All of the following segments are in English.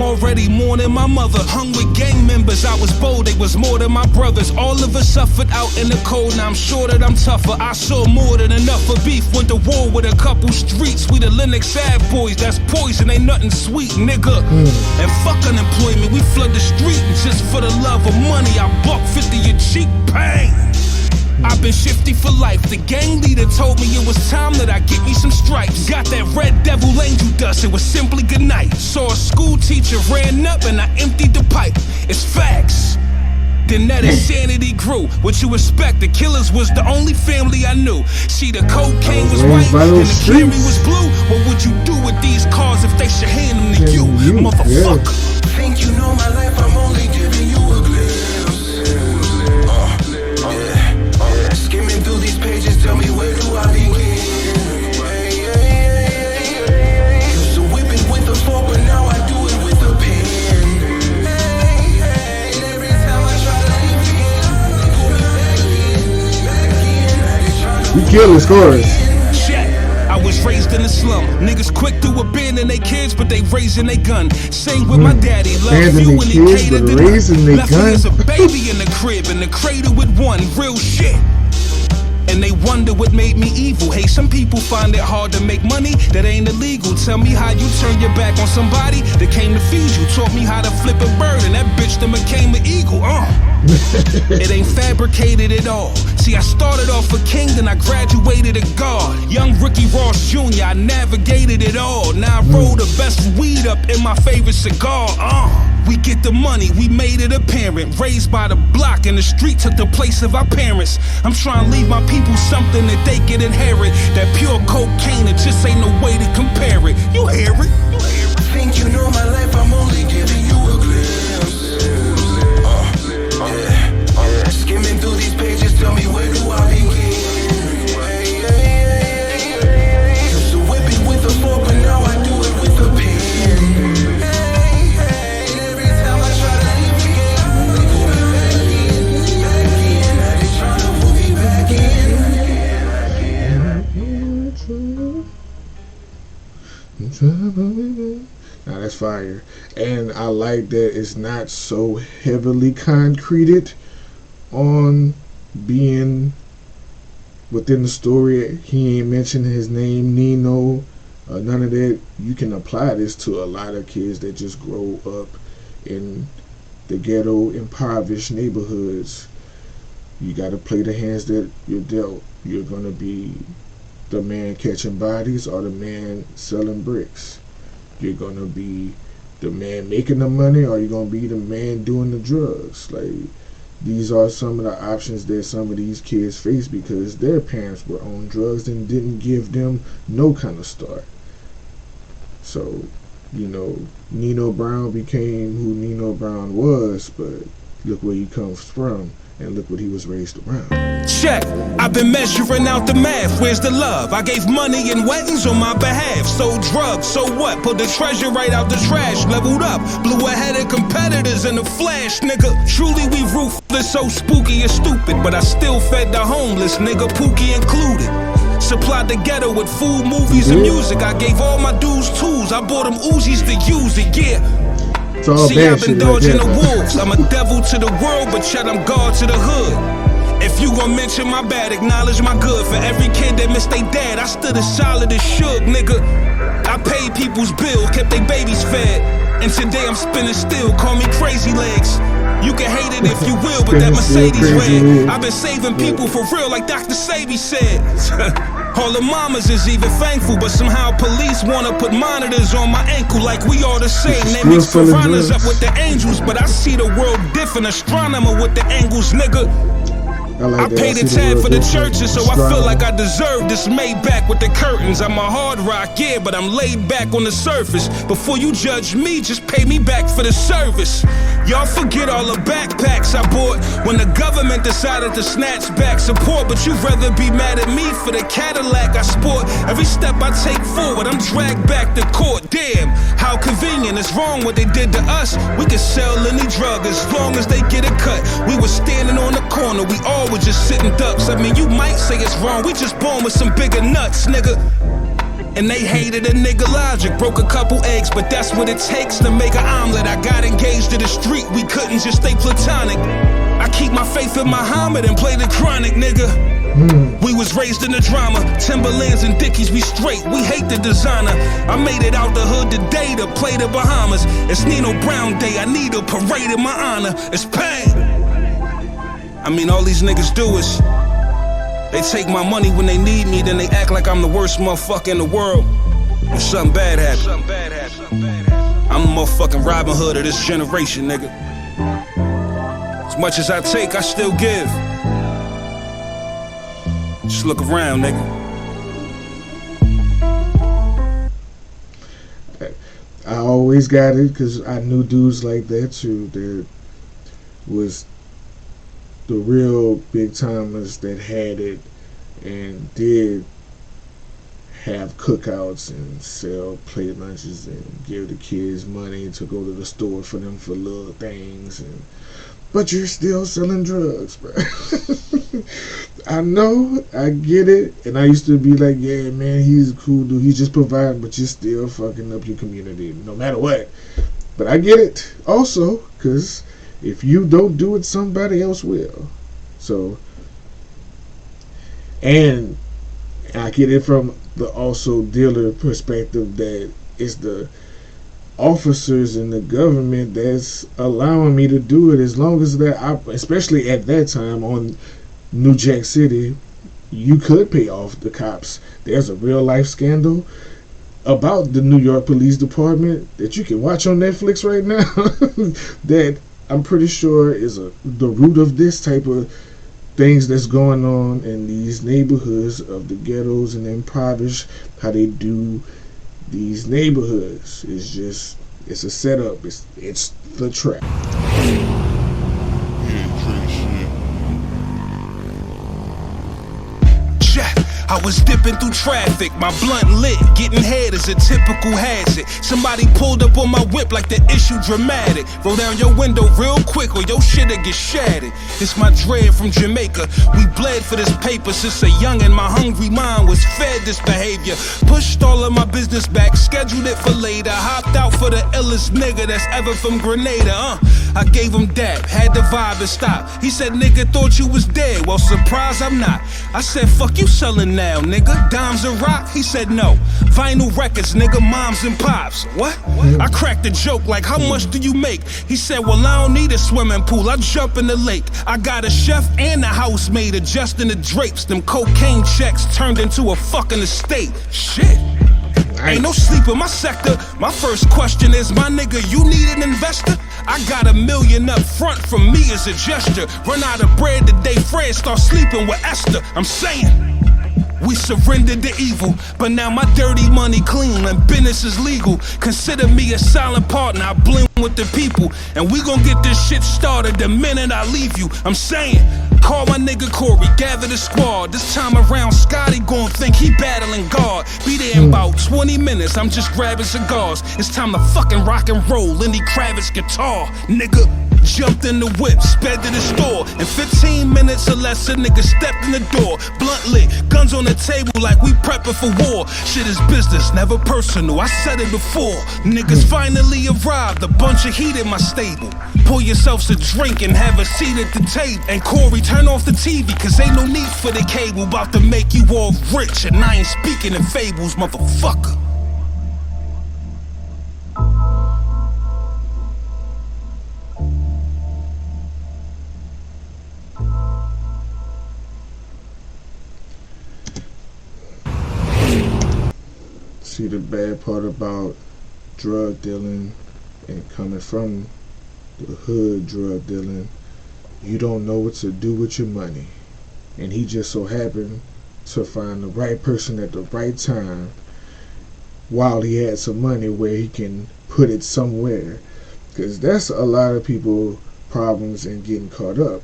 I'm already mourning my mother. Hung with gang members, I was bold, they was more than my brothers. All of us suffered out in the cold, now I'm sure that I'm tougher. I saw more than enough for beef, went to war with a couple streets. We the Lennox Ave boys, that's poison, ain't nothing sweet, nigga. And fuck unemployment, we flood the street just for the love of money. I buck 50 your cheap Payne. I've been shifty for life. The gang leader told me it was time that I get me some stripes. Got that red devil angel dust, it was simply goodnight. Saw a school teacher ran up and I emptied the pipe. It's facts. Then that insanity grew. What you expect? The killers was the only family I knew. See, the cocaine was white and the Camry was blue. What would you do with these cars if they should hand them to you, motherfucker? Think you know my life, I'm only giving you a glimpse. Skimming through these pages, tell me where do I begin? Used to whip it with a fork, but now I do it with a pen. Every time I try to leave again, you kill his chorus. I was raised in the slum. Niggas quick to abandon their kids, but they raising their gun. Sing with my daddy, love you and he catered to none. Left me as a baby in the crib, in the cradle with one. Real shit. And they wonder what made me evil. Hey, some people find it hard to make money that ain't illegal. Tell me how you turn your back on somebody that came to feed you. Taught me how to flip a bird and that bitch then became an eagle. It ain't fabricated at all. See, I started off a king, then I graduated a god. Young Ricky Ross Jr., I navigated it all. Now I roll the best weed up in my favorite cigar. We get the money, we made it apparent. Raised by the block and the street took the place of our parents. I'm trying to leave my people something that they can inherit. That pure cocaine, it just ain't no way to compare it. You hear it? Think you know my life, I'm only giving you a glimpse. Skimming through these pages, tell me where do I begin? Used to whip it with a fork, but now I do it with a pen. Every time I try to leave again, they pull me back in. Now they trying to pull me back in. Now that's fire. And I like that it's not so heavily concreted on being within the story. He ain't mentioned his name, Nino, none of that. You can apply this to a lot of kids that just grow up in the ghetto, impoverished neighborhoods. You got to play the hands that you're dealt. You're going to be the man catching bodies or the man selling bricks. You're going to be the man making the money or you're going to be the man doing the drugs. Like, these are some of the options that some of these kids face because their parents were on drugs and didn't give them no kind of start. So, you know, Nino Brown became who Nino Brown was, but look where he comes from and look what he was raised around. Check, I've been measuring out the math, where's the love? I gave money and weddings on my behalf. Sold drugs, so what? Put the treasure right out the trash. Leveled up, blew ahead of competitors in a flash, nigga. Truly we ruthless, so spooky and stupid. But I still fed the homeless, nigga, Pookie included. Supplied the ghetto with food, movies, and music. I gave all my dudes tools, I bought them Uzis to use it, yeah. See, I've been dodging the wolves. I'm a devil to the world, but yet I'm God to the hood. If you gon' mention my bad, acknowledge my good. For every kid that missed they dad, I stood as solid as Suge, nigga. I paid people's bills, kept they babies fed. And today I'm spinning still, call me crazy legs. You can hate it if you will, but that Mercedes red. I've been saving people for real, like Dr. Sabi said. All the mamas is even thankful, but somehow police wanna put monitors on my ankle like we all the same. They mix piranhas up with the angels, but I see the world different. Astronomer with the angles, nigga. I paid a tab for the churches, so I feel like I deserve this. Made back with the curtains. I'm a hard rock, yeah, but I'm laid back on the surface. Before you judge me, just pay me back for the service. Y'all forget all the backpacks I bought when the government decided to snatch back support. But you'd rather be mad at me for the Cadillac I sport. Every step I take forward, I'm dragged back to court. Damn, how convenient. It's wrong what they did to us. We could sell any drug as long as they get a cut. We were standing on the corner, we all were just sitting ducks. I mean, you might say it's wrong, we just born with some bigger nuts, nigga. And they hated a nigga logic. Broke a couple eggs, but that's what it takes to make an omelet. I got engaged to the street, we couldn't just stay platonic. I keep my faith in Muhammad and play the chronic, nigga. We was raised in the drama. Timberlands and Dickies, we straight. We hate the designer. I made it out the hood today to play the Bahamas. It's Nino Brown Day, I need a parade in my honor. It's Payne. I mean, all these niggas do is they take my money when they need me, then they act like I'm the worst motherfucker in the world. If something bad happens, I'm the motherfucking Robin Hood of this generation, nigga. As much as I take, I still give. Just look around, nigga. I always got it because I knew dudes like that too. That was the real big timers that had it and did have cookouts and sell plate lunches and give the kids money to go to the store for them for little things. And but you're still selling drugs, bro. I know, I get it, and I used to be like, yeah, man, he's a cool dude, he's just providing, but you're still fucking up your community, no matter what. But I get it, also, because if you don't do it, somebody else will. So, and I get it from the also dealer perspective that it's the officers in the government that's allowing me to do it, as long as that especially at that time on New Jack City, you could pay off the cops. There's a real life scandal about the New York Police Department that you can watch on Netflix right now that I'm pretty sure is the root of this type of things that's going on in these neighborhoods of the ghettos and impoverished, how they do these neighborhoods. It's a setup. It's the trap. I was dipping through traffic, my blunt lit, getting head is a typical hazard. Somebody pulled up on my whip like the issue dramatic. Roll down your window real quick or your shit'll get shattered. It's my dread from Jamaica. We bled for this paper since a youngin'. My hungry mind was fed this behavior. Pushed all of my business back, scheduled it for later. Hopped out for the illest nigga that's ever from Grenada. I gave him dap, had the vibe and stop. He said, nigga, thought you was dead. Well, surprise, I'm not. I said, fuck you selling now, nigga? Dimes and rock? He said, no. Vinyl records, nigga, moms and pops. What? I cracked a joke like, how much do you make? He said, well, I don't need a swimming pool. I jump in the lake. I got a chef and a housemaid adjusting the drapes. Them cocaine checks turned into a fucking estate. Shit. Ain't no sleep in my sector. My first question is, my nigga, you need an investor? I got $1 million up front from me as a gesture. Run out of bread today, Fred start sleeping with Esther. I'm saying, we surrendered to evil, but now my dirty money clean and business is legal. Consider me a silent partner, I blend with the people. And we gon' get this shit started the minute I leave you. I'm saying, call my nigga Corey, gather the squad. This time around, Scotty gon' think he battling God. Be there in about 20 minutes, I'm just grabbing cigars. It's time to fucking rock and roll Lenny Kravitz guitar, nigga. Jumped in the whip, sped to the store. In 15 minutes or less, a nigga stepped in the door. Blunt lit, guns on the table like we prepping for war. Shit is business, never personal, I said it before. Niggas finally arrived, a bunch of heat in my stable. Pour yourselves a drink and have a seat at the table. And Corey, turn off the TV, cause ain't no need for the cable. About to make you all rich, and I ain't speaking in fables, motherfucker. See, the bad part about drug dealing and coming from the hood drug dealing, you don't know what to do with your money. And he just so happened to find the right person at the right time while he had some money where he can put it somewhere. Because that's a lot of people problems in getting caught up.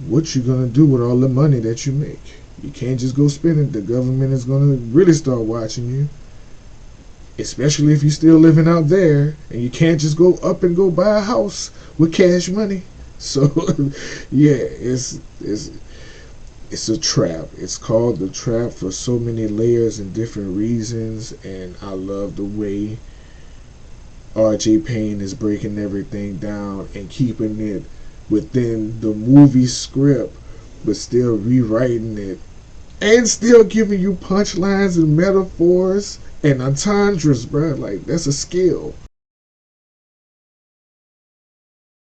What you gonna do with all the money that you make? You can't just go spend it. The government is gonna really start watching you. Especially if you're still living out there and you can't just go up and go buy a house with cash money. So yeah, it's a trap. It's called The Trap for so many layers and different reasons, and I love the way R.J. Payne is breaking everything down and keeping it within the movie script, but still rewriting it and still giving you punchlines and metaphors and entendres, bro. Like, that's a skill.